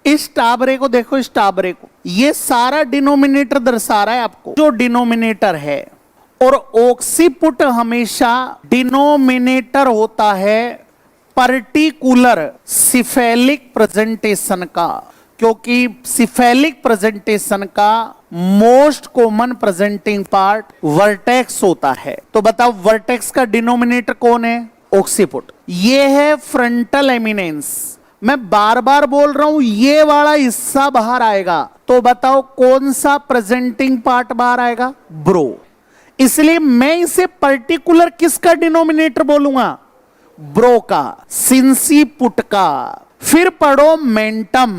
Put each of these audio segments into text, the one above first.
इस टाबरे को देखो, इस टाबरे को, ये सारा डिनोमिनेटर दर्शा रहा है आपको, जो डिनोमिनेटर है। और ऑक्सीपुट हमेशा डिनोमिनेटर होता है पर्टिकुलर सिफेलिक प्रेजेंटेशन का, क्योंकि सिफेलिक प्रेजेंटेशन का most common presenting part vertex होता है। तो बताओ वर्टेक्स का डिनोमिनेटर कौन है? ऑक्सीपुट। ये है फ्रंटल एमिनेंस। मैं बार बार बोल रहा हूं ये वाला हिस्सा बाहर आएगा, तो बताओ कौन सा प्रेजेंटिंग पार्ट बाहर आएगा? ब्रो। इसलिए मैं इसे पर्टिकुलर किसका डिनोमिनेटर बोलूंगा? ब्रो का, सिंसिपुट का। फिर पढ़ो मेंटम।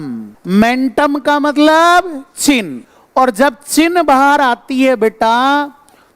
मेंटम का मतलब चिन्ह, और जब चिन्ह बाहर आती है बेटा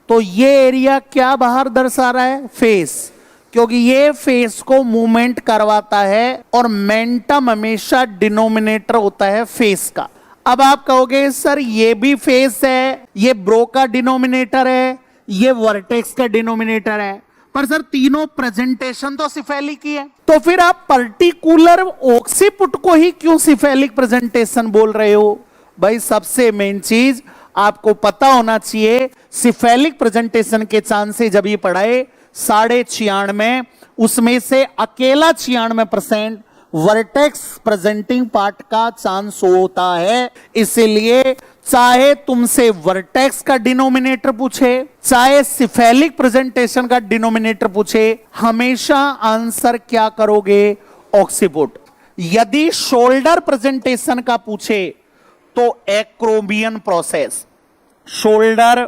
तो ये एरिया क्या बाहर दर्शा रहा है? फेस, क्योंकि ये फेस को मूवमेंट करवाता है, और मेंटम हमेशा डिनोमिनेटर होता है फेस का। अब आप कहोगे सर ये भी फेस है, ये ब्रो का डिनोमिनेटर है, ये वर्टेक्स का डिनोमिनेटर है, पर सर तीनों प्रेजेंटेशन तो सिफेलिक ही है, तो फिर आप पर्टिकुलर ऑक्सीपुट को ही क्यों सिफेलिक प्रेजेंटेशन बोल रहे हो? भाई सबसे मेन चीज आपको पता होना चाहिए, सिफेलिक प्रेजेंटेशन के चांसेस जब ये पढ़ाए 96, उसमें से अकेला 96% वर्टेक्स प्रेजेंटिंग पार्ट का चांस होता है। इसलिए चाहे तुमसे वर्टेक्स का डिनोमिनेटर पूछे, चाहे सिफेलिक प्रेजेंटेशन का डिनोमिनेटर पूछे, हमेशा आंसर क्या करोगे? ऑक्सीपुट। यदि शोल्डर प्रेजेंटेशन का पूछे तो एक्रोमियन प्रोसेस, शोल्डर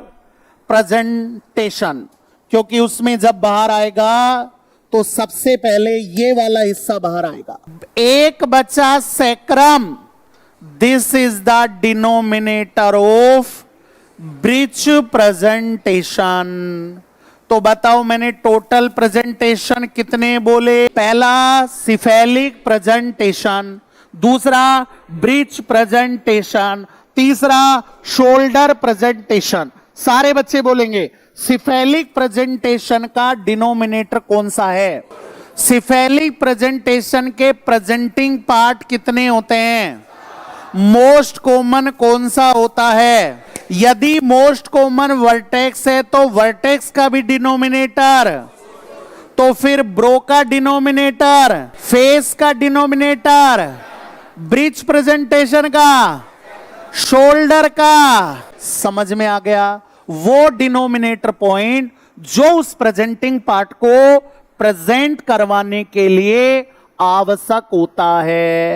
प्रेजेंटेशन, क्योंकि उसमें जब बाहर आएगा तो सबसे पहले ये वाला हिस्सा बाहर आएगा। एक बचा sacrum, this is the denominator of bridge presentation. तो बताओ मैंने टोटल प्रेजेंटेशन कितने बोले? पहला सिफेलिक प्रेजेंटेशन, दूसरा ब्रिज प्रेजेंटेशन, तीसरा शोल्डर प्रेजेंटेशन। सारे बच्चे बोलेंगे सिफेलिक प्रेजेंटेशन का डिनोमिनेटर कौन सा है? सिफेलिक प्रेजेंटेशन के प्रेजेंटिंग पार्ट कितने होते हैं? मोस्ट कॉमन कौन सा होता है? यदि मोस्ट कॉमन वर्टेक्स है तो वर्टेक्स का भी डिनोमिनेटर, तो फिर ब्रो का डिनोमिनेटर, फेस का डिनोमिनेटर, ब्रिज प्रेजेंटेशन का, शोल्डर का। समझ में आ गया? वो डिनोमिनेटर पॉइंट जो उस प्रेजेंटिंग पार्ट को प्रेजेंट करवाने के लिए आवश्यक होता है।